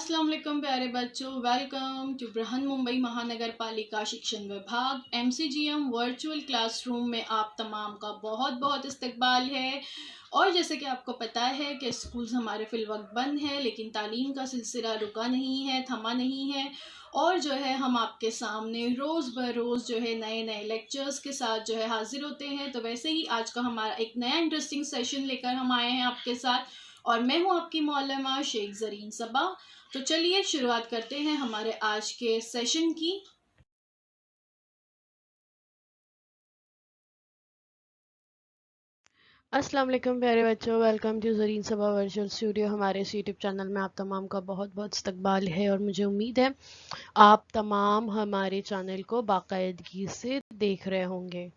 अस्सलाम वालेकुम प्यारे बच्चों, वेलकम टू बृहन मुंबई महानगर पालिका शिक्षण विभाग MCGM वर्चुअल क्लासरूम में आप तमाम का बहुत बहुत इस्तकबाल है। और जैसे कि आपको पता है कि स्कूल्स हमारे फिलवक्त बंद हैं, लेकिन तालीम का सिलसिला रुका नहीं है, थमा नहीं है। और जो है हम आपके सामने रोज़ ब रोज़ जो है नए नए लेक्चर्स के साथ जो है हाजिर होते हैं। तो वैसे ही आज का हमारा एक नया इंटरेस्टिंग सेशन लेकर हम आए हैं आपके साथ, और मैं हूं आपकी मौलमा शेख ज़रीन सबा। तो चलिए शुरुआत करते हैं हमारे आज के सेशन की। अस्सलाम वालेकुम प्यारे बच्चों, welcome to Zareen Saba virtual studio. हमारे इस यूट्यूब चैनल में आप तमाम का बहुत बहुत इस्तकबाल है और मुझे उम्मीद है आप तमाम हमारे चैनल को बाकायदगी से देख रहे होंगे।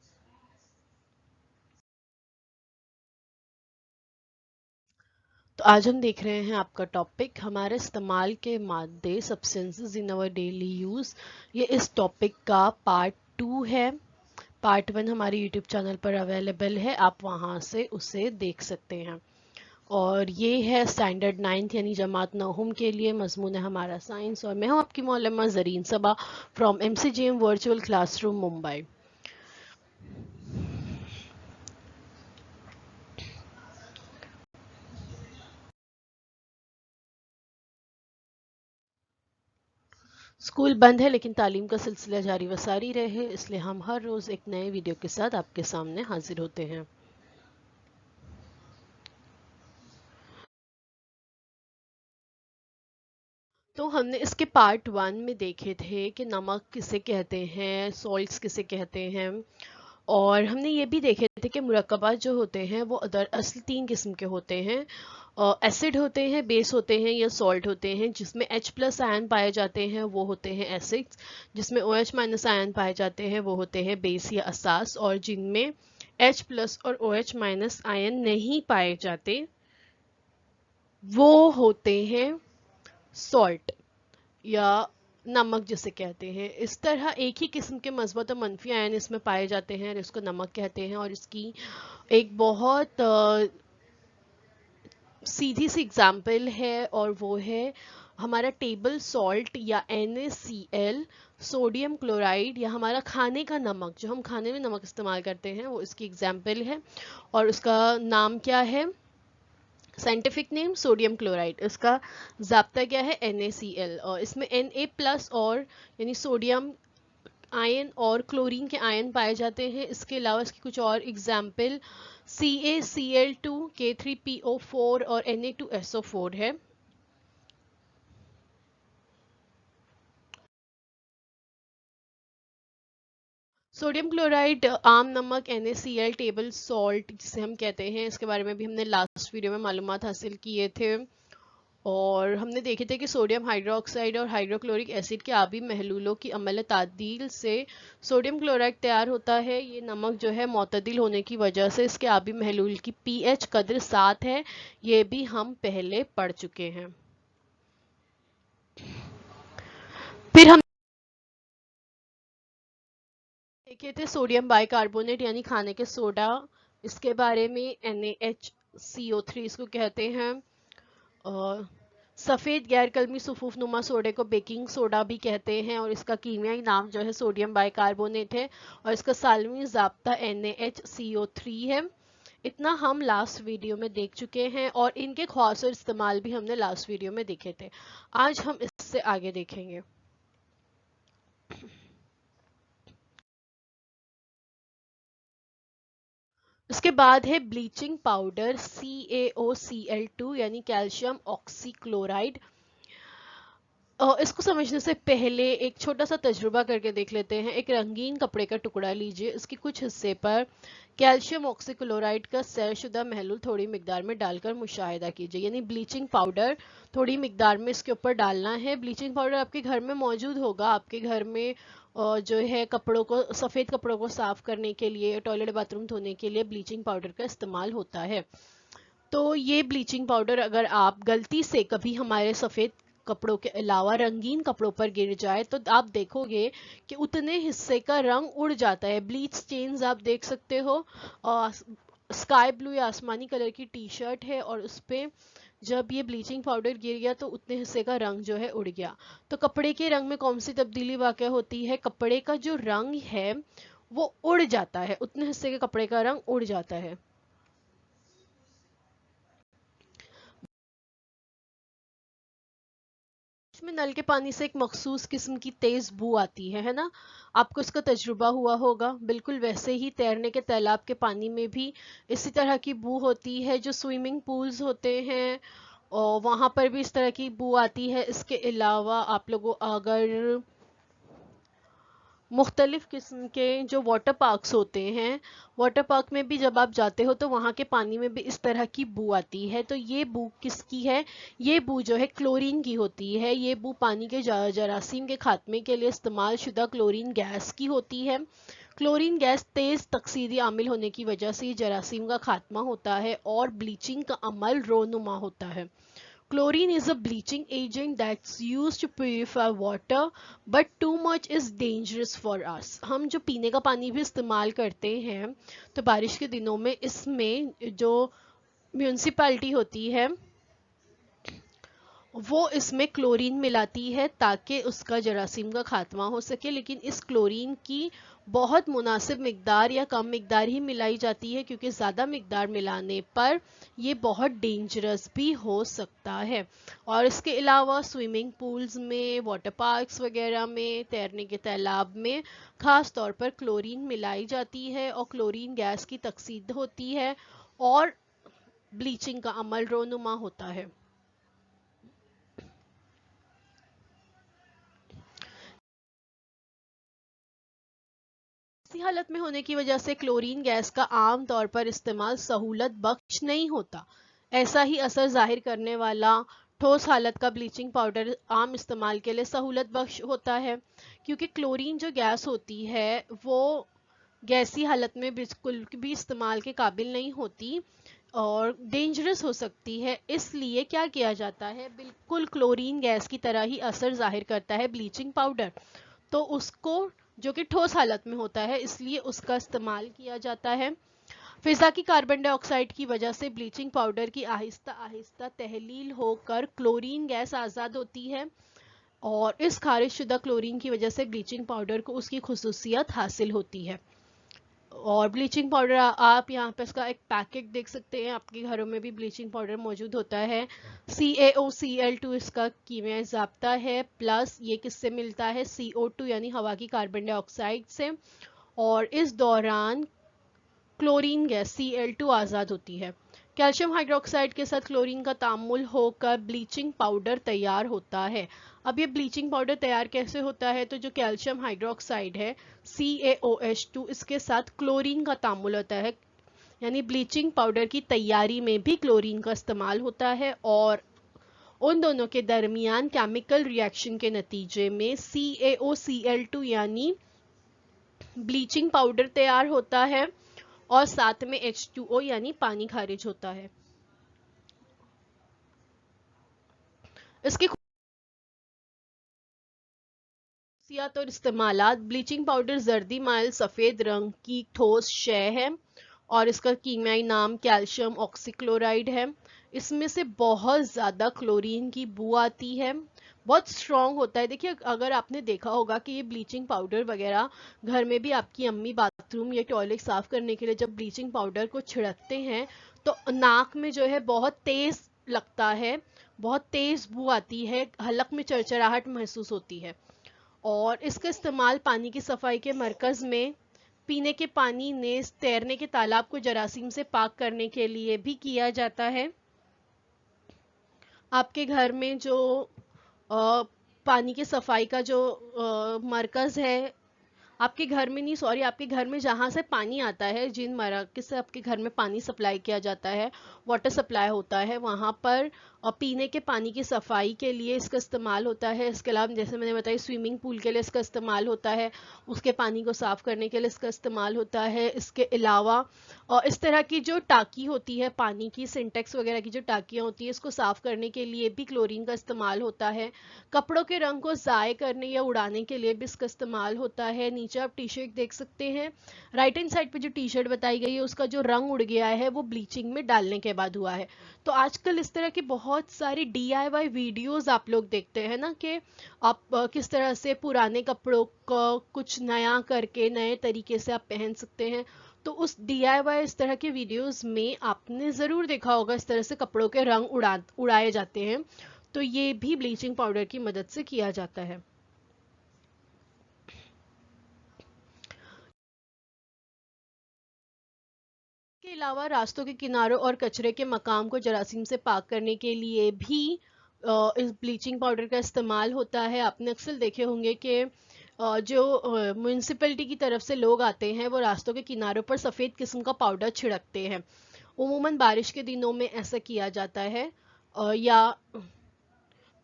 तो आज हम देख रहे हैं आपका टॉपिक हमारे इस्तेमाल के मादे substances in our daily use. ये इस टॉपिक का पार्ट 2 है। पार्ट 1 हमारे यूट्यूब चैनल पर अवेलेबल है, आप वहाँ से उसे देख सकते हैं। और ये है स्टैंडर्ड 9th यानी जमात नहुम के लिए। मजमून है हमारा साइंस और मैं हूँ आपकी मौलमा Zareen Saba from MCGM virtual classroom Mumbai. School बंद है लेकिन तालीम का सिलसिला जारी व सारी रहे, इसलिए हम हर रोज़ एक नए वीडियो के साथ आपके सामने हाजिर होते हैं। तो हमने इसके पार्ट 1 में देखे थे कि नमक किसे कहते हैं, सॉल्ट्स किसे कहते हैं। और हमने ये भी देखे थे कि मुरक्कबात जो होते हैं वो दरअसल 3 किस्म के होते हैं। एसिड होते हैं, बेस होते हैं या सॉल्ट होते हैं। जिसमें H+ आयन पाए जाते हैं वो होते हैं एसिड्स, जिसमें OH- आयन पाए जाते हैं वो होते हैं बेस या असास, और जिनमें H+ और OH- आयन नहीं पाए जाते वो होते हैं सॉल्ट या नमक जिसे कहते हैं। इस तरह एक ही किस्म के मस्बत और मनफी आयन इसमें पाए जाते हैं और इसको नमक कहते हैं। और इसकी एक बहुत सीधी सी एग्जाम्पल है और वो है हमारा टेबल सॉल्ट या NaCl, सोडियम क्लोराइड या हमारा खाने का नमक, जो हम खाने में नमक इस्तेमाल करते हैं, वो इसकी एग्जाम्पल है। और उसका नाम क्या है? Scientific name sodium chloride. इसका ज़ाब्ता क्या है? NaCl। और इसमें Na+ और यानी सोडियम आयन और क्लोरीन के आयन पाए जाते हैं। इसके अलावा इसकी कुछ और एग्जाम्पल CaCl2, K3PO4 और Na2SO4 है। सोडियम क्लोराइड आम नमक, NaCl टेबल सॉल्ट जिसे हम कहते हैं, इसके बारे में भी हमने लास्ट वीडियो में मालूमात हासिल किए थे। और हमने देखे थे कि सोडियम हाइड्रोक्साइड और हाइड्रोक्लोरिक एसिड के आबी महलूलों की अमल तादील से सोडियम क्लोराइड तैयार होता है। ये नमक जो है मोतदिल होने की वजह से इसके आबी महलूल की pH कदर 7 है। ये भी हम पहले पढ़ चुके हैं। फिर हम देखे थे सोडियम बाइकार्बोनेट यानी खाने के सोडा। इसके बारे में NaHCO3 इसको कहते हैं। और सफ़ेद गैर कलमी सफूफ नुमा सोडे को बेकिंग सोडा भी कहते हैं और इसका कीमियाई नाम जो है सोडियम बाइकार्बोनेट है और इसका सालवी ज़ाब्ता NaHCO3 है। इतना हम लास्ट वीडियो में देख चुके हैं और इनके ख़ास और इस्तेमाल भी हमने लास्ट वीडियो में देखे थे। आज हम इससे आगे देखेंगे। उसके बाद है ब्लीचिंग पाउडर CaOCl2 यानी कैल्शियम ऑक्सीक्लोराइड। इसको समझने से पहले एक छोटा सा तजुर्बा करके देख लेते हैं। एक रंगीन कपड़े का टुकड़ा लीजिए, इसके कुछ हिस्से पर कैल्शियम ऑक्सीक्लोराइड का सैरशुदा महलूल थोड़ी मिकदार में डालकर मुशाहिदा कीजिए। यानी ब्लीचिंग पाउडर थोड़ी मिकदार में इसके ऊपर डालना है। ब्लीचिंग पाउडर आपके घर में मौजूद होगा। आपके घर में जो है कपड़ों को, सफ़ेद कपड़ों को साफ करने के लिए, टॉयलेट बाथरूम धोने के लिए ब्लीचिंग पाउडर का इस्तेमाल होता है। तो ये ब्लीचिंग पाउडर अगर आप गलती से कभी हमारे सफ़ेद कपड़ों के अलावा रंगीन कपड़ों पर गिर जाए तो आप देखोगे कि उतने हिस्से का रंग उड़ जाता है। ब्लीच स्टेन्स आप देख सकते हो। स्काई ब्लू या आसमानी कलर की टी शर्ट है और उस पर जब ये ब्लीचिंग पाउडर गिर गया तो उतने हिस्से का रंग जो है उड़ गया। तो कपड़े के रंग में कौन सी तब्दीली वाक़या होती है? कपड़े का जो रंग है वो उड़ जाता है, उतने हिस्से के कपड़े का रंग उड़ जाता है। इसमें नल के पानी से एक मखसूस किस्म की तेज बू आती है ना? आपको इसका तजुर्बा हुआ होगा। बिल्कुल वैसे ही तैरने के तालाब के पानी में भी इसी तरह की बू होती है। जो स्विमिंग पूल्स होते हैं और वहाँ पर भी इस तरह की बू आती है। इसके अलावा आप लोगों अगर मुख्तलिफ किस्म के जो वाटर पार्क्स होते हैं, वाटर पार्क में भी जब आप जाते हो तो वहाँ के पानी में भी इस तरह की बू आती है। तो ये बू किसकी है? ये बू जो है क्लोरीन की होती है। ये बू पानी के जरासीम के खात्मे के लिए इस्तेमाल शुदा क्लोरीन गैस की होती है। क्लोरीन गैस तेज तकसीदी आमिल होने की वजह से जरासीम का खात्मा होता है और ब्लीचिंग का अमल रोनुमा होता है। Chlorine is a bleaching agent that's used to purify water, but too much is dangerous for us. हम जो पीने का पानी भी इस्तेमाल करते हैं तो बारिश के दिनों में इसमें जो म्यूनसिपैलिटी होती है वो इसमें क्लोरीन मिलाती है ताकि उसका जरासीम का खात्मा हो सके। लेकिन इस क्लोरीन की बहुत मुनासिब मिकदार या कम मिकदार ही मिलाई जाती है, क्योंकि ज़्यादा मिकदार मिलाने पर ये बहुत डेंजरस भी हो सकता है। और इसके अलावा स्विमिंग पूल्स में, वाटर पार्क्स वगैरह में, तैरने के तालाब में ख़ास तौर पर क्लोरीन मिलाई जाती है और क्लोरीन गैस की तकसीद होती है और ब्लीचिंग का अमल रोनुमा होता है। ऐसी हालत में होने की वजह से क्लोरीन गैस का आम तौर पर इस्तेमाल सहूलत बख्श नहीं होता। ऐसा ही असर जाहिर करने वाला ठोस हालत का ब्लीचिंग पाउडर आम इस्तेमाल के लिए सहूलत बख्श होता है, क्योंकि क्लोरीन जो गैस होती है वो गैसी हालत में बिल्कुल भी इस्तेमाल के काबिल नहीं होती और डेंजरस हो सकती है। इसलिए क्या किया जाता है, बिल्कुल क्लोरीन गैस की तरह ही असर जाहिर करता है ब्लीचिंग पाउडर, तो उसको जो कि ठोस हालत में होता है इसलिए उसका इस्तेमाल किया जाता है। फिजा की कार्बन डाइऑक्साइड की वजह से ब्लीचिंग पाउडर की आहिस्ता आहिस्ता तहलील होकर क्लोरीन गैस आज़ाद होती है और इस खारिज शुदा क्लोरीन की वजह से ब्लीचिंग पाउडर को उसकी खुसूसियत हासिल होती है। और ब्लीचिंग पाउडर आप यहाँ पे इसका एक पैकेट देख सकते हैं। आपके घरों में भी ब्लीचिंग पाउडर मौजूद होता है। CaOCl2 इसका कीमियाई ज़ाब्ता है, प्लस ये किससे मिलता है? CO2 यानी हवा की कार्बन डाइऑक्साइड से। और इस दौरान क्लोरीन गैस Cl2 आज़ाद होती है। कैल्शियम हाइड्रोक्साइड के साथ क्लोरीन का तामुल होकर ब्लीचिंग पाउडर तैयार होता है। अब ये ब्लीचिंग पाउडर तैयार कैसे होता है? तो जो कैल्शियम हाइड्रोक्साइड है CaOH2 इसके साथ क्लोरीन का तामुल होता है, यानी ब्लीचिंग पाउडर की तैयारी में भी क्लोरीन का इस्तेमाल होता है और उन दोनों के दरमियान केमिकल रिएक्शन के नतीजे में CaOCl2 यानी ब्लीचिंग पाउडर तैयार होता है और साथ में H2O यानी पानी खारिज होता है। इसकी खसूसियात और इस्तेमालात: ब्लीचिंग पाउडर जर्दी माइल सफ़ेद रंग की ठोस शय है और इसका कीमियाई नाम कैल्शियम ऑक्सीक्लोराइड है। इसमें से बहुत ज़्यादा क्लोरीन की बू आती है, बहुत स्ट्रॉन्ग होता है। देखिए अगर आपने देखा होगा कि ये ब्लीचिंग पाउडर वगैरह घर में भी आपकी अम्मी बाथरूम या टॉयलेट साफ़ करने के लिए जब ब्लीचिंग पाउडर को छिड़कते हैं तो नाक में जो है बहुत तेज़ लगता है, बहुत तेज़ बू आती है, हलक में चरचराहट महसूस होती है। और इसका इस्तेमाल पानी की सफाई के मरकज़ में पीने के पानी ने तैरने के तालाब को जरासीम से पाक करने के लिए भी किया जाता है। आपके घर में जो पानी की सफाई का जो मरकज़ है, आपके घर में नहीं, सॉरी, आपके घर में जहाँ से पानी आता है, जिन मराकज़ से आपके घर में पानी सप्लाई किया जाता है, वाटर सप्लाई होता है, वहाँ पर पीने के पानी की सफाई के लिए इसका इस्तेमाल होता है। इसके अलावा जैसे मैंने बताया स्विमिंग पूल के लिए इसका इस्तेमाल होता है, उसके पानी को साफ़ करने के लिए इसका इस्तेमाल होता है। इसके अलावा इस तरह की जो टाँकी होती है पानी की, सिंटेक्स वगैरह की जो टाँकियाँ होती है, इसको साफ़ करने के लिए भी क्लोरीन का इस्तेमाल होता है। कपड़ों के रंग को ज़ाय करने या उड़ाने के लिए भी इसका इस्तेमाल होता है। नीचे आप टी शर्ट देख सकते हैं। राइट हैंड साइड पे जो टी शर्ट बताई गई है उसका जो रंग उड़ गया है वो ब्लीचिंग में डालने के बाद हुआ है। तो आजकल इस तरह की बहुत सारी DIY वीडियोस आप लोग देखते हैं ना, कि आप किस तरह से पुराने कपड़ों को कुछ नया करके नए तरीके से आप पहन सकते हैं। तो उस DIY इस तरह के वीडियोस में आपने ज़रूर देखा होगा इस तरह से कपड़ों के रंग उड़ाए जाते हैं। तो ये भी ब्लीचिंग पाउडर की मदद से किया जाता है। इसके अलावा रास्तों के किनारों और कचरे के मकाम को जरासीम से पाक करने के लिए भी इस ब्लीचिंग पाउडर का इस्तेमाल होता है। आपने अक्सर देखे होंगे कि जो म्यूनसिपैलिटी की तरफ से लोग आते हैं वो रास्तों के किनारों पर सफ़ेद किस्म का पाउडर छिड़कते हैं। उमूमन बारिश के दिनों में ऐसा किया जाता है, या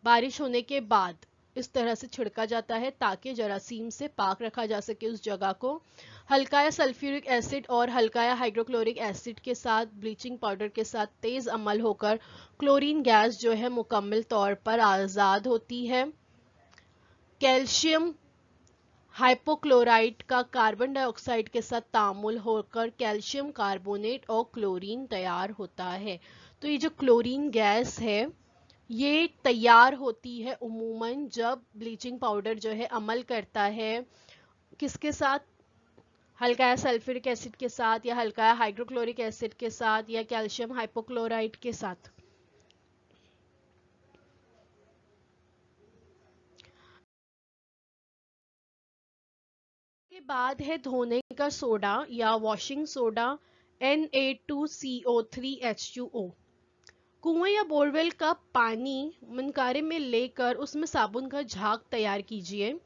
बारिश होने के बाद इस तरह से छिड़का जाता है ताकि जरासीम से पाक रखा जा सके उस जगह को। हल्का सल्फ्यूरिक एसिड और हल्का हाइड्रोक्लोरिक एसिड के साथ ब्लीचिंग पाउडर के साथ तेज अमल होकर क्लोरीन गैस जो है मुकम्मल तौर पर आज़ाद होती है। कैल्शियम हाइपोक्लोराइट का कार्बन डाइऑक्साइड के साथ तामुल होकर कैल्शियम कार्बोनेट और क्लोरीन तैयार होता है। तो ये जो क्लोरीन गैस है ये तैयार होती है उमूमन जब ब्लीचिंग पाउडर जो है अमल करता है किसके साथ, हल्का सल्फ्यूरिक एसिड के साथ या हल्का हाइड्रोक्लोरिक एसिड के साथ या कैल्शियम हाइपोक्लोराइट के साथ। के बाद है धोने का सोडा या वॉशिंग सोडा Na2CO3H2O। कुएं या बोरवेल का पानी मनकारे में लेकर उसमें साबुन का झाग तैयार कीजिए।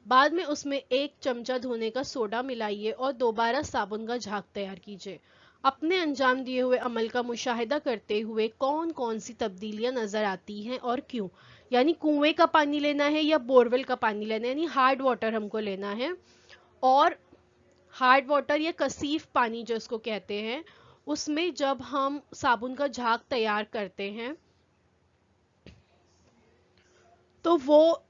बाद में उसमें 1 चमचा धोने का सोडा मिलाइए और दोबारा साबुन का झाग तैयार कीजिए। अपने अंजाम दिए हुए अमल का मुशाहिदा करते हुए कौन कौन सी तब्दीलियां नजर आती हैं और क्यों। यानी कुएं का पानी लेना है या बोरवेल का पानी लेना है, यानी हार्ड वाटर हमको लेना है। और हार्ड वाटर या कसीफ पानी जो इसको कहते हैं उसमें जब हम साबुन का झाग तैयार करते हैं तो वो,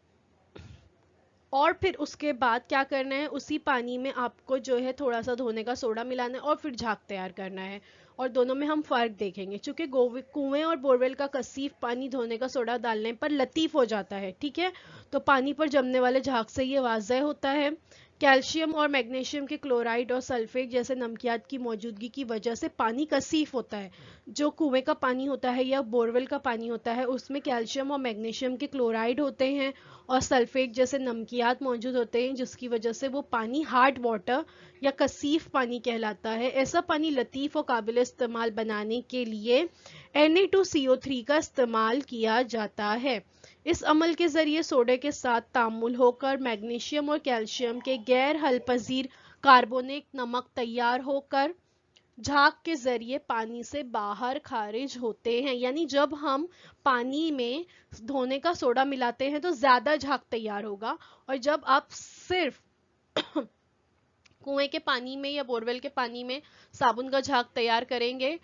और फिर उसके बाद क्या करना है, उसी पानी में आपको जो है थोड़ा सा धोने का सोडा मिलाना है और फिर झाग तैयार करना है। और दोनों में हम फ़र्क देखेंगे क्योंकि कुएं और बोरवेल का कसीफ पानी धोने का सोडा डालने पर लतीफ़ हो जाता है, ठीक है। तो पानी पर जमने वाले झाग से ये वाज़ह होता है। कैल्शियम और मैग्नीशियम के क्लोराइड और सल्फेट जैसे नमकियात की मौजूदगी की वजह से पानी कसीफ होता है। जो कुएं का पानी होता है या बोरवेल का पानी होता है उसमें कैल्शियम और मैग्नीशियम के क्लोराइड होते हैं और सल्फेट जैसे नमकियात मौजूद होते हैं जिसकी वजह से वो पानी हार्ड वाटर या कसीफ पानी कहलाता है। ऐसा पानी लतीफ़ और काबिल इस्तेमाल बनाने के लिए Na2CO3 का इस्तेमाल किया जाता है। इस अमल के ज़रिए सोडे के साथ तामुल होकर मैग्नीशियम और कैल्शियम के गैर हल पजीर कार्बोनेट नमक तैयार होकर झाग के ज़रिए पानी से बाहर खारिज होते हैं। यानी जब हम पानी में धोने का सोडा मिलाते हैं तो ज़्यादा झाग तैयार होगा, और जब आप सिर्फ कुएं के पानी में या बोरवेल के पानी में साबुन का झाग तैयार करेंगे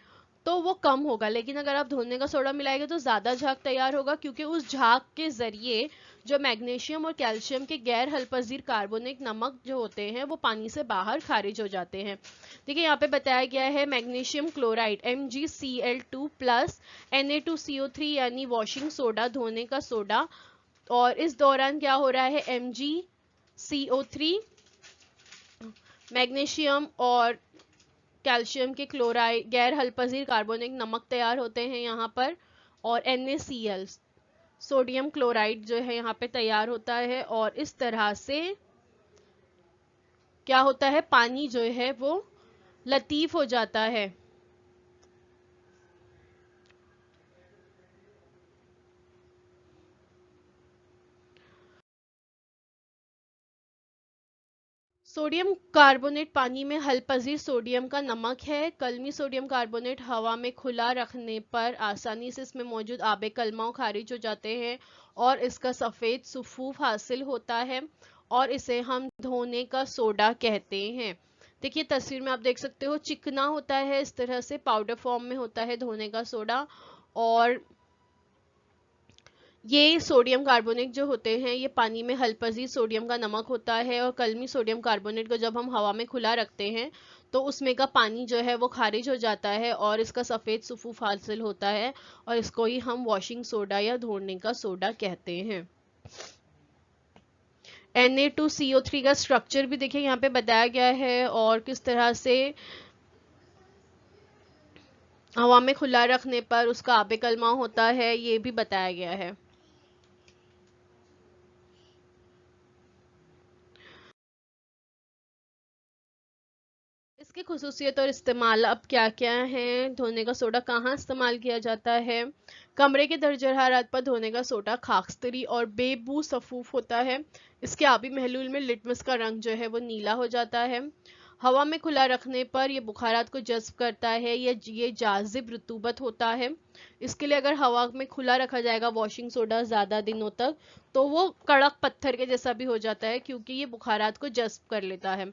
तो वो कम होगा। लेकिन अगर आप धोने का सोडा मिलाएंगे तो ज़्यादा झाग तैयार होगा क्योंकि उस झाग के ज़रिए जो मैग्नीशियम और कैल्शियम के गैर हलपजीर कार्बोनिक नमक जो होते हैं वो पानी से बाहर खारिज हो जाते हैं। देखिए यहाँ पे बताया गया है magnesium chloride MgCl2 plus Na2CO3 यानी वॉशिंग सोडा धोने का सोडा, और इस दौरान क्या हो रहा है MgCO3 मैग्नीशियम और कैल्शियम के क्लोराइड गैर हलपजीर कार्बोनिक नमक तैयार होते हैं यहाँ पर, और NaCl सोडियम क्लोराइड जो है यहाँ पे तैयार होता है। और इस तरह से क्या होता है, पानी जो है वो लतीफ हो जाता है। सोडियम कार्बोनेट पानी में हलपजीर सोडियम का नमक है। कलमी सोडियम कार्बोनेट हवा में खुला रखने पर आसानी से इसमें मौजूद आबे कलमा खारिज हो जाते हैं और इसका सफ़ेद सुफूफ हासिल होता है और इसे हम धोने का सोडा कहते हैं। देखिए तस्वीर में आप देख सकते हो चिकना होता है, इस तरह से पाउडर फॉर्म में होता है धोने का सोडा। और ये सोडियम कार्बोनेट जो होते हैं ये पानी में हल्पजी सोडियम का नमक होता है, और कलमी सोडियम कार्बोनेट को जब हम हवा में खुला रखते हैं तो उसमें का पानी जो है वो खारिज हो जाता है और इसका सफ़ेद सुफूफ हासिल होता है, और इसको ही हम वॉशिंग सोडा या धोने का सोडा कहते हैं। Na2CO3 का स्ट्रक्चर भी देखिए यहाँ पे बताया गया है, और किस तरह से हवा में खुला रखने पर उसका आबे कलमा होता है ये भी बताया गया है। इसकी खुसूसियत और इस्तेमाल अब क्या क्या है, धोने का सोडा कहाँ इस्तेमाल किया जाता है। कमरे के दर्जे हरारत पर धोने का सोडा खाकस्तरी और बेबू सफूफ होता है। इसके आबी महलूल में लिटमस का रंग जो है वो नीला हो जाता है। हवा में खुला रखने पर यह बुखारात को जज्ब करता है या ये जाजिब रुतूबत होता है। इसके लिए अगर हवा में खुला रखा जाएगा वॉशिंग सोडा ज़्यादा दिनों तक तो वो कड़क पत्थर के जैसा भी हो जाता है, क्योंकि ये बुखारात को जज्ब कर लेता है।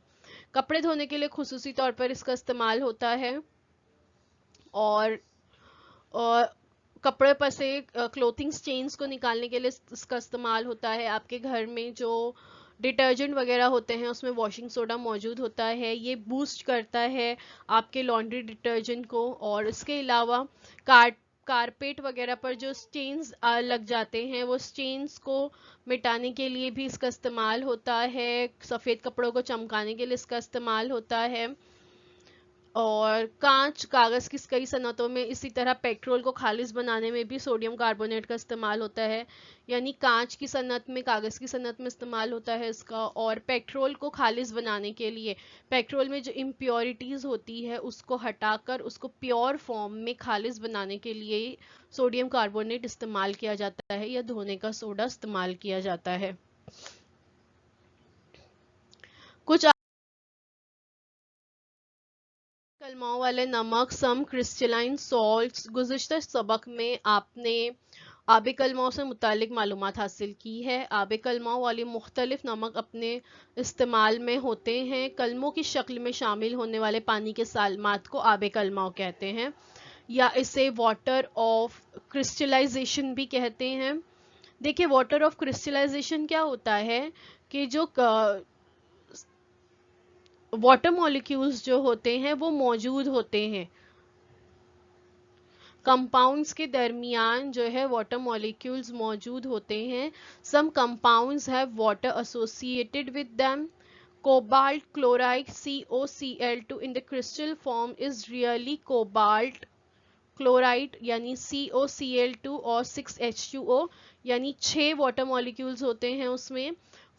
कपड़े धोने के लिए खुसूसी तौर पर इसका इस्तेमाल होता है, और और कपड़े पर से क्लोथिंग स्टेन्स को निकालने के लिए इसका इस्तेमाल होता है। आपके घर में जो डिटर्जेंट वगैरह होते हैं उसमें वॉशिंग सोडा मौजूद होता है, ये बूस्ट करता है आपके लॉन्ड्री डिटर्जेंट को। और इसके अलावा कारपेट वगैरह पर जो स्टेन्स लग जाते हैं वो स्टेन्स को मिटाने के लिए भी इसका इस्तेमाल होता है। सफ़ेद कपड़ों को चमकाने के लिए इसका इस्तेमाल होता है। और कांच कागज़ की कई सनतों में इसी तरह पेट्रोल को खालिज बनाने में भी सोडियम कार्बोनेट का इस्तेमाल होता है, यानी कांच की सनत में, कागज़ की सनत में इस्तेमाल होता है इसका। और पेट्रोल को खालिज बनाने के लिए पेट्रोल में जो इम्प्योरिटीज़ होती है उसको हटाकर उसको प्योर फॉर्म में खालिज बनाने के लिए सोडियम कार्बोनेट इस्तेमाल किया जाता है या धोने का सोडा इस्तेमाल किया जाता है। कुछ कलमाओं वाले नमक, सम क्रिस्टलाइन सॉल्ट्स। गुज़िश्ता सबक में आपने आबे कलमाओं से मुतालिक मालूमात हासिल की है। आबे कलमाओं वाली मुख्तलिफ नमक अपने इस्तेमाल में होते हैं। कलमों की शक्ल में शामिल होने वाले पानी के सालमात को आबे कलमाओं कहते हैं, या इसे वाटर ऑफ क्रिस्टलाइजेशन भी कहते हैं। देखिए, वाटर ऑफ क्रिस्टलाइजेशन क्या होता है कि जो वाटर मॉलिक्यूल्स जो होते हैं वो मौजूद होते हैं कंपाउंड्स के दरमियान, जो है वाटर मॉलिक्यूल्स मौजूद होते हैं। Some compounds have water associated with them. Cobalt chloride COCl2 in the crystal form is really cobalt chloride यानी COCl2 और 6H2O, यानी 6 वाटर मॉलिक्यूल्स होते हैं उसमें।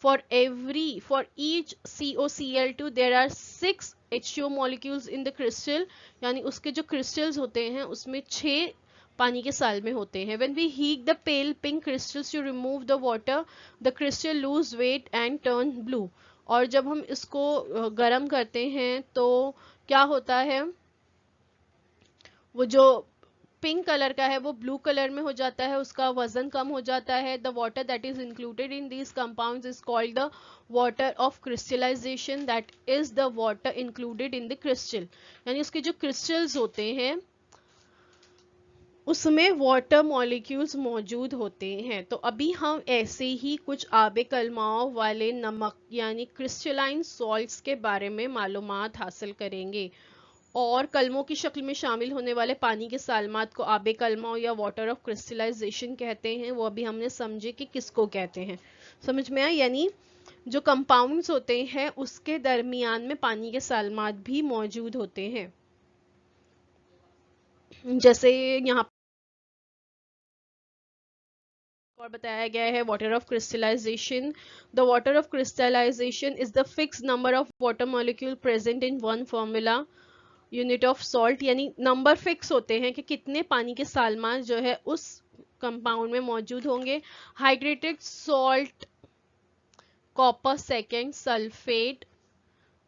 For each COCl2 there are 6 H2O molecules in the crystal, यानी उसके जो crystals होते हैं उसमें 6 पानी के साल में होते हैं। When we heat the pale pink crystals to remove the water, the crystal lose weight and turn blue। और जब हम इसको गर्म करते हैं तो क्या होता है, वो जो पिंक कलर का है वो ब्लू कलर में हो जाता है, उसका वजन कम हो जाता है। The water that is included in these compounds is called the water of crystallisation, that is the water included in the crystal, यानी उसके जो क्रिस्टल्स होते हैं उसमें वाटर मॉलिक्यूल्स मौजूद होते हैं। तो अभी हम ऐसे ही कुछ आबे कलमाओं वाले नमक यानी क्रिस्टलाइन सॉल्ट्स के बारे में मालूमात हासिल करेंगे, और कलमों की शक्ल में शामिल होने वाले पानी के सालमात को आबे कलमाओं या वाटर ऑफ क्रिस्टलाइजेशन कहते हैं। वो अभी हमने समझे कि किसको कहते हैं, समझ में आया। यानी जो कंपाउंड्स होते हैं उसके दरमियान में पानी के सालमात भी मौजूद होते हैं। जैसे यहाँ और बताया गया है water of crystallisation. The water of crystallisation is the fix number of water molecule present in one formula unit of salt, यानी नंबर फिक्स होते हैं कि कितने पानी के सालमात जो है उस कंपाउंड में मौजूद होंगे। Hydrated salt copper second sulphate,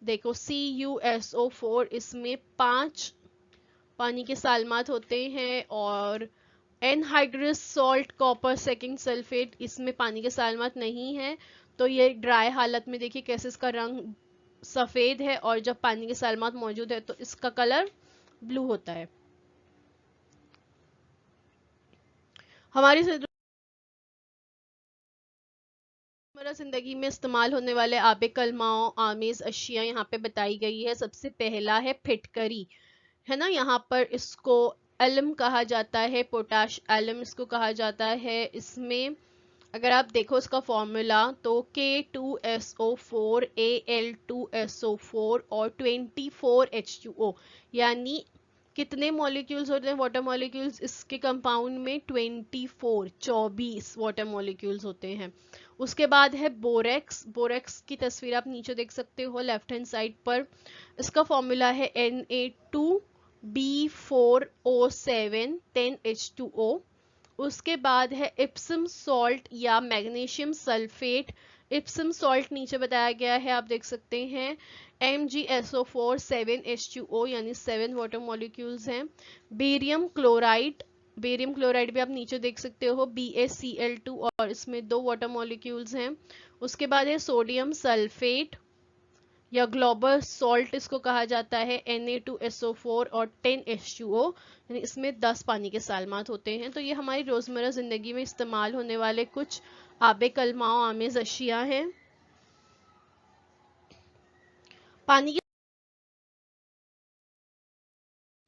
देखो CuSO4, इसमें 5 पानी के सालमात होते हैं। और anhydrous salt copper second sulphate, इसमें पानी के सालमात नहीं है। तो ये ड्राई हालत में देखिए कैसे इसका रंग सफ़ेद है, और जब पानी के सालमात मौजूद है तो इसका कलर ब्लू होता है। हमारी रोजमर्रा जिंदगी में इस्तेमाल होने वाले आबे कलमाओं आमेज अशिया यहाँ पे बताई गई है। सबसे पहला है फिटकरी, है ना। यहाँ पर इसको एलम कहा जाता है, पोटाश एलम इसको कहा जाता है। इसमें अगर आप देखो इसका फॉर्मूला तो K2SO4 Al2SO4 और 24H2O, यानी कितने मॉलिक्यूल्स होते हैं वाटर मॉलिक्यूल्स इसके कंपाउंड में? 24 वाटर मॉलिक्यूल्स होते हैं। उसके बाद है बोरेक्स। बोरेक्स की तस्वीर आप नीचे देख सकते हो लेफ्ट हैंड साइड पर। इसका फॉर्मूला है Na2B4O7 10H2O। उसके बाद है इप्सम सॉल्ट या मैग्नीशियम सल्फेट। इप्सम सॉल्ट नीचे बताया गया है, आप देख सकते हैं। MgSO4 7H2O यानी 7 वाटर मॉलिक्यूल्स हैं। बेरियम क्लोराइड, बेरियम क्लोराइड भी आप नीचे देख सकते हो, BaCl2 और इसमें 2 वाटर मॉलिक्यूल्स हैं। उसके बाद है सोडियम सल्फेट या ग्लोबल सॉल्ट इसको कहा जाता है, Na2SO4 और 10H2O, यानी इसमें 10 पानी के सालमात होते हैं। तो ये हमारी रोजमर्रा जिंदगी में इस्तेमाल होने वाले कुछ आबे कलमाओं आमेज अशिया हैं। पानी की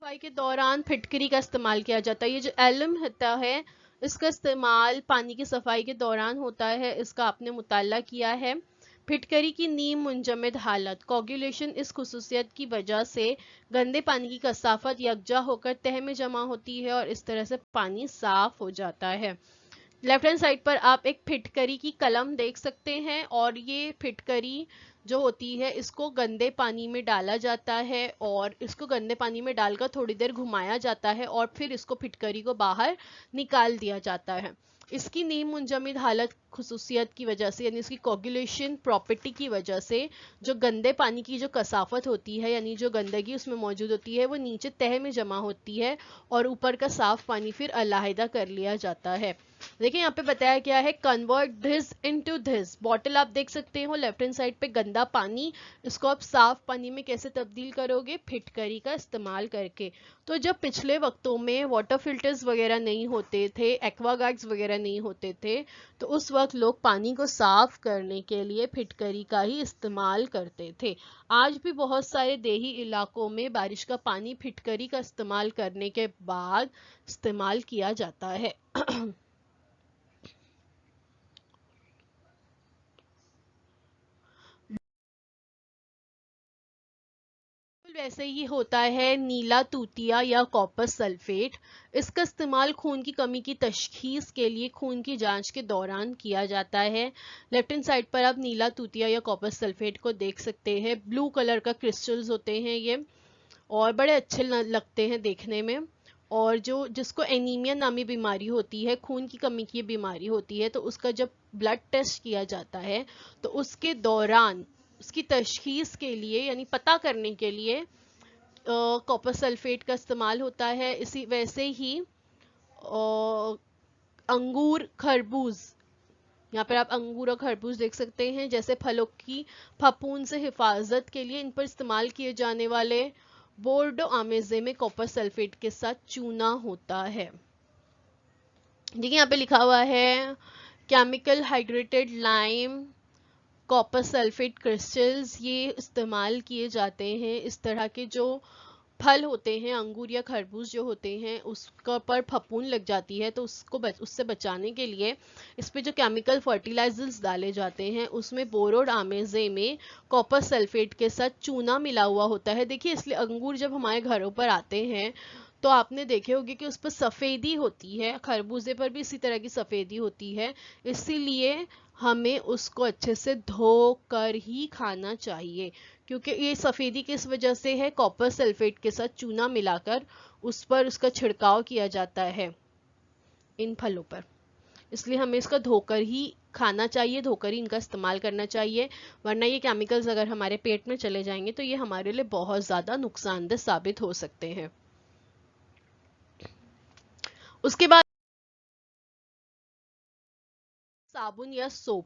सफाई के दौरान फिटकरी का इस्तेमाल किया जाता है। ये जो एलम होता है इसका इस्तेमाल पानी की सफाई के दौरान होता है, इसका आपने मुताला किया है। फिटकरी की नीम मुंजमद हालत, कोगुलेशन इस खुसूसियत की वजह से गंदे पानी की कसाफत यकजा होकर तह में जमा होती है और इस तरह से पानी साफ हो जाता है। लेफ्ट हैंड साइड पर आप एक फिटकरी की कलम देख सकते हैं और ये फिटकरी जो होती है इसको गंदे पानी में डाला जाता है और इसको गंदे पानी में डालकर थोड़ी देर घुमाया जाता है और फिर इसको फिटकरी को बाहर निकाल दिया जाता है। इसकी नीम मुंजमद हालत खुसूसियत की वजह से यानी इसकी कोगुलेशन प्रॉपर्टी की वजह से जो गंदे पानी की जो कसाफत होती है यानी जो गंदगी उसमें मौजूद होती है वो नीचे तह में जमा होती है और ऊपर का साफ पानी फिर अलहदा कर लिया जाता है। देखिए यहाँ पे बताया गया है convert this into this. Bottle आप देख सकते हो लेफ्ट हैंड साइड पे, गंदा पानी इसको आप साफ पानी में कैसे तब्दील करोगे? फिटकरी का इस्तेमाल करके। तो जब पिछले वक्तों में वाटर फिल्टर्स वगैरह नहीं होते थे, एक्वागार्ड्स वगैरह नहीं होते थे, तो उस वक्त लोग पानी को साफ करने के लिए फिटकरी का ही इस्तेमाल करते थे। आज भी बहुत सारे देही इलाकों में बारिश का पानी फिटकरी का इस्तेमाल करने के बाद इस्तेमाल किया जाता है। वैसे ही होता है नीला तूतिया या कॉपर सल्फेट। इसका इस्तेमाल खून की कमी की तशखीस के लिए खून की जांच के दौरान किया जाता है। लेफ्ट हैंड साइड पर आप नीला तूतिया या कॉपर सल्फेट को देख सकते हैं। ब्लू कलर का क्रिस्टल्स होते हैं ये और बड़े अच्छे लगते हैं देखने में। और जो जिसको एनीमिया नामी बीमारी होती है, खून की कमी की बीमारी होती है, तो उसका जब ब्लड टेस्ट किया जाता है तो उसके दौरान उसकी तशखीस के लिए यानी पता करने के लिए कॉपर सल्फेट का इस्तेमाल होता है। इसी वैसे ही अंगूर खरबूज, यहाँ पर आप अंगूर और खरबूज देख सकते हैं, जैसे फलों की फफूंद से हिफाजत के लिए इन पर इस्तेमाल किए जाने वाले बोर्डो आमेजे में कॉपर सल्फेट के साथ चूना होता है। देखिए यहाँ पे लिखा हुआ है chemical hydrated lime copper sulphate crystals, ये इस्तेमाल किए जाते हैं। इस तरह के जो फल होते हैं, अंगूर या खरबूज जो होते हैं, उसका पर फफूंद लग जाती है तो उससे बचाने के लिए इस पे जो केमिकल फर्टिलाइजर्स डाले जाते हैं उसमें बोरोड आमेजे में कॉपर सल्फेट के साथ चूना मिला हुआ होता है। देखिए इसलिए अंगूर जब हमारे घरों पर आते हैं तो आपने देखे होंगे कि उस पर सफ़ेदी होती है, खरबूजे पर भी इसी तरह की सफ़ेदी होती है। इसीलिए हमें उसको अच्छे से धो कर ही खाना चाहिए, क्योंकि ये सफ़ेदी किस वजह से है? कॉपर सल्फेट के साथ चूना मिलाकर उस पर उसका छिड़काव किया जाता है इन फलों पर। इसलिए हमें इसका धोकर ही खाना चाहिए, धोकर ही इनका इस्तेमाल करना चाहिए, वरना ये केमिकल्स अगर हमारे पेट में चले जाएंगे तो ये हमारे लिए बहुत ज़्यादा नुकसानदेह साबित हो सकते हैं। उसके बाद साबुन या सोप।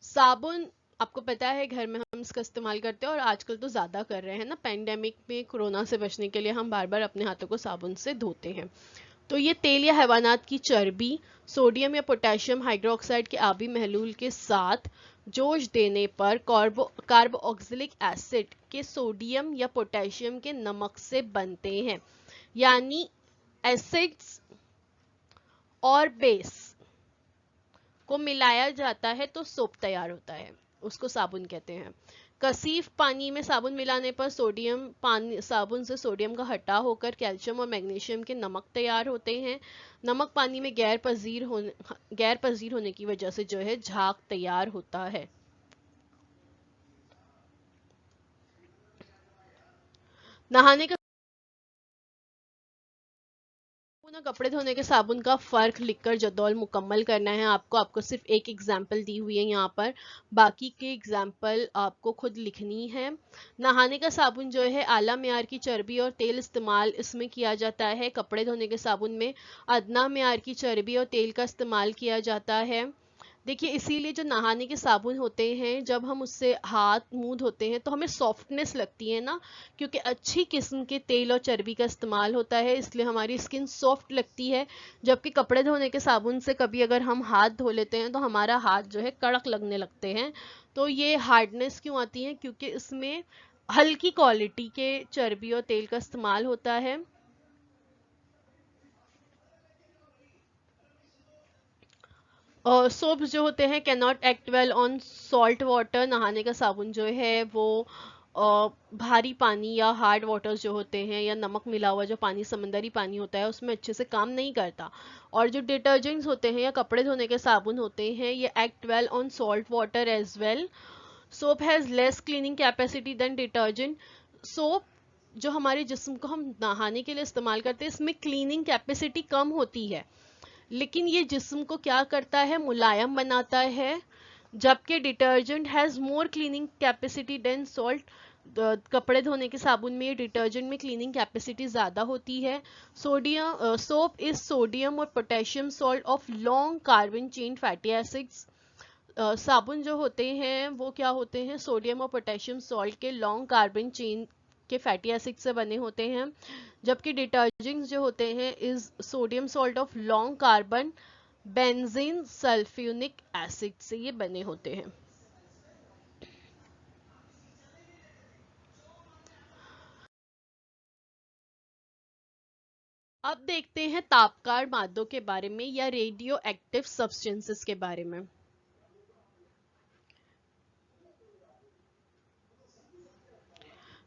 साबुन आपको पता है घर में हम इसका इस्तेमाल करते हैं और आजकल तो ज़्यादा कर रहे हैं ना, पेंडेमिक में कोरोना से बचने के लिए हम बार बार अपने हाथों को साबुन से धोते हैं। तो ये तेल या हैवानात की चर्बी सोडियम या पोटेशियम हाइड्रोक्साइड के आबी महलूल के साथ जोश देने पर कार्बोक्सिलिक एसिड के सोडियम या पोटेशियम के नमक से बनते हैं। यानी एसिड्स और बेस को मिलाया जाता है तो सोप तैयार होता है, उसको साबुन कहते हैं। कसीफ पानी में साबुन मिलाने पर साबुन से सोडियम का हटा होकर कैल्शियम और मैग्नीशियम के नमक तैयार होते हैं। नमक पानी में गैर पजीर होने की वजह से जो है झाग तैयार होता है। नहाने का कपड़े धोने के साबुन का फर्क लिखकर जदौल मुकम्मल करना है आपको सिर्फ एक एग्जाम्पल दी हुई है यहाँ पर, बाकी के एग्जाम्पल आपको खुद लिखनी है। नहाने का साबुन जो है आला मेयार की चर्बी और तेल इस्तेमाल इसमें किया जाता है। कपड़े धोने के साबुन में अदना मेयार की चर्बी और तेल का इस्तेमाल किया जाता है। देखिए इसीलिए जो नहाने के साबुन होते हैं जब हम उससे हाथ मुंह धोते हैं तो हमें सॉफ्टनेस लगती है ना, क्योंकि अच्छी किस्म के तेल और चर्बी का इस्तेमाल होता है, इसलिए हमारी स्किन सॉफ्ट लगती है। जबकि कपड़े धोने के साबुन से कभी अगर हम हाथ धो लेते हैं तो हमारा हाथ जो है कड़क लगने लगते हैं। तो ये हार्डनेस क्यों आती है, क्योंकि इसमें हल्की क्वालिटी के चर्बी और तेल का इस्तेमाल होता है। सोप्स जो होते हैं can not act well on salt water. नहाने का साबुन जो है वो भारी पानी या हार्ड वाटर जो होते हैं या नमक मिला हुआ जो पानी समंदरी पानी होता है उसमें अच्छे से काम नहीं करता। और जो डिटर्जेंट्स होते हैं या कपड़े धोने के साबुन होते हैं ये act well on salt water as well. Soap has less cleaning capacity than detergent. Soap जो हमारे जिस्म को हम नहाने के लिए इस्तेमाल करते हैं इसमें क्लीनिंग कैपेसिटी कम होती है, लेकिन ये जिस्म को क्या करता है, मुलायम बनाता है। जबकि detergent has more cleaning capacity than salt. कपड़े धोने के साबुन में डिटर्जेंट में क्लीनिंग कैपेसिटी ज़्यादा होती है। सोप इज सोडियम और potassium salt of long carbon chain fatty acids. साबुन जो होते हैं वो क्या होते हैं, सोडियम और पोटेशियम सॉल्ट के लॉन्ग कार्बन चेन के फैटी एसिड से बने होते हैं। जबकि डिटर्जेंट्स जो होते हैं is sodium salt of long carbon benzene sulphuric acid से ये बने होते हैं। अब देखते हैं तापकार मादों के बारे में या रेडियो एक्टिव सब्सटेंसेस के बारे में।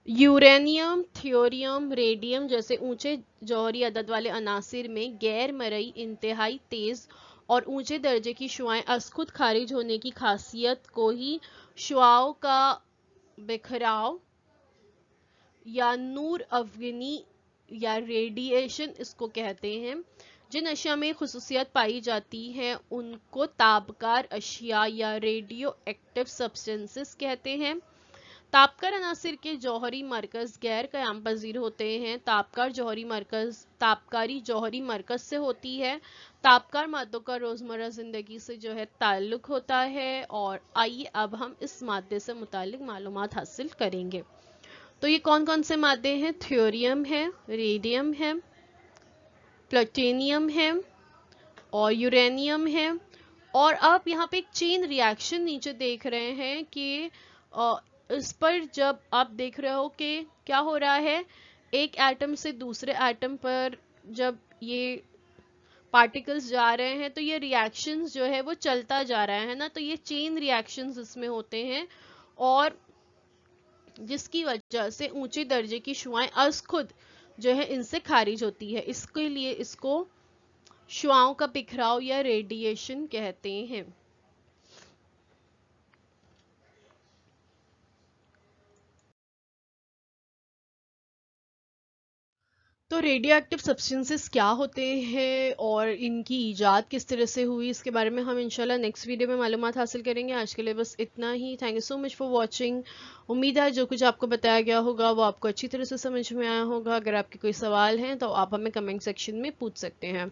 यूरेनियम, थ्योरियम, रेडियम जैसे ऊंचे जौहरी अदद वाले अनासिर में गैर मरई इंतहाई तेज और ऊंचे दर्जे की शुआएं खुद खारिज होने की खासियत को ही शुआओं का बिखराव या नूर अफगनी या रेडिएशन इसको कहते हैं। जिन अशिया में खुसूसियत पाई जाती हैं उनको तापकार अशिया या रेडियो एक्टिव सब्सटेंसेस कहते हैं। तापकार अनासिर के जौहरी मरकज गैर कयाम पजीर होते हैं। तापकारी जौहरी मरकज से होती है। तापकार मादों का रोजमर्रा जिंदगी से जो है ताल्लुक होता है। और आइए अब हम इस मादे से मुतालिक मालूमात हासिल करेंगे। तो ये कौन कौन से मादे हैं, थ्योरियम है, रेडियम है, प्लूटोनियम है और यूरेनियम है। और आप यहाँ पे एक चेन रिएक्शन नीचे देख रहे हैं कि इस पर जब आप देख रहे हो कि क्या हो रहा है, एक एटम से दूसरे एटम पर जब ये पार्टिकल्स जा रहे हैं तो ये रिएक्शंस जो है वो चलता जा रहा है ना, तो ये चेन रिएक्शंस इसमें होते हैं और जिसकी वजह से ऊंचे दर्जे की शुआएं खुद जो है इनसे खारिज होती है। इसके लिए इसको शुआओं का बिखराव या रेडिएशन कहते हैं। तो रेडियो एक्टिव सब्सटेंसेस क्या होते हैं और इनकी इजाद किस तरह से हुई इसके बारे में हम इंशाल्लाह नेक्स्ट वीडियो में मालूमात हासिल करेंगे। आज के लिए बस इतना ही। Thank you so much for watching. उम्मीद है जो कुछ आपको बताया गया होगा वो आपको अच्छी तरह से समझ में आया होगा। अगर आपके कोई सवाल हैं तो आप हमें कमेंट सेक्शन में पूछ सकते हैं।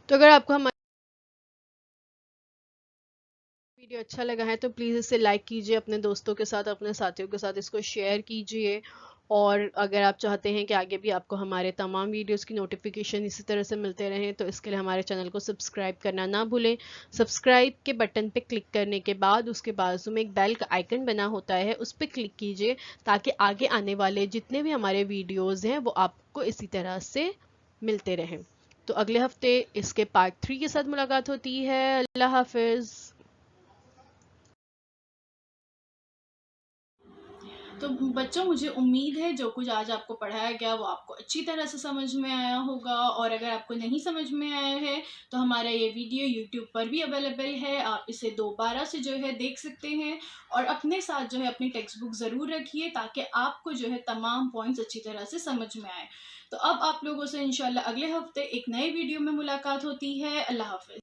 तो अगर आपको हमारे वीडियो अच्छा लगा है तो प्लीज़ इसे लाइक कीजिए, अपने दोस्तों के साथ, अपने साथियों के साथ इसको शेयर कीजिए। और अगर आप चाहते हैं कि आगे भी आपको हमारे तमाम वीडियोस की नोटिफिकेशन इसी तरह से मिलते रहें तो इसके लिए हमारे चैनल को सब्सक्राइब करना ना भूलें। सब्सक्राइब के बटन पे क्लिक करने के बाद उसके बाजू में एक बेल का आइकन बना होता है, उस पर क्लिक कीजिए ताकि आगे आने वाले जितने भी हमारे वीडियोज़ हैं वो आपको इसी तरह से मिलते रहें। तो अगले हफ्ते इसके पार्ट 3 के साथ मुलाकात होती है। अल्लाह हाफिज़। तो बच्चों, मुझे उम्मीद है जो कुछ आज आपको पढ़ाया गया वो आपको अच्छी तरह से समझ में आया होगा। और अगर आपको नहीं समझ में आया है तो हमारा ये वीडियो यूट्यूब पर भी अवेलेबल है, आप इसे दोबारा से जो है देख सकते हैं। और अपने साथ जो है अपनी टेक्स्ट बुक ज़रूर रखिए ताकि आपको जो है तमाम पॉइंट्स अच्छी तरह से समझ में आए। तो अब आप लोगों से इंशाल्लाह अगले हफ्ते एक नए वीडियो में मुलाकात होती है। अल्लाह हाफिज़।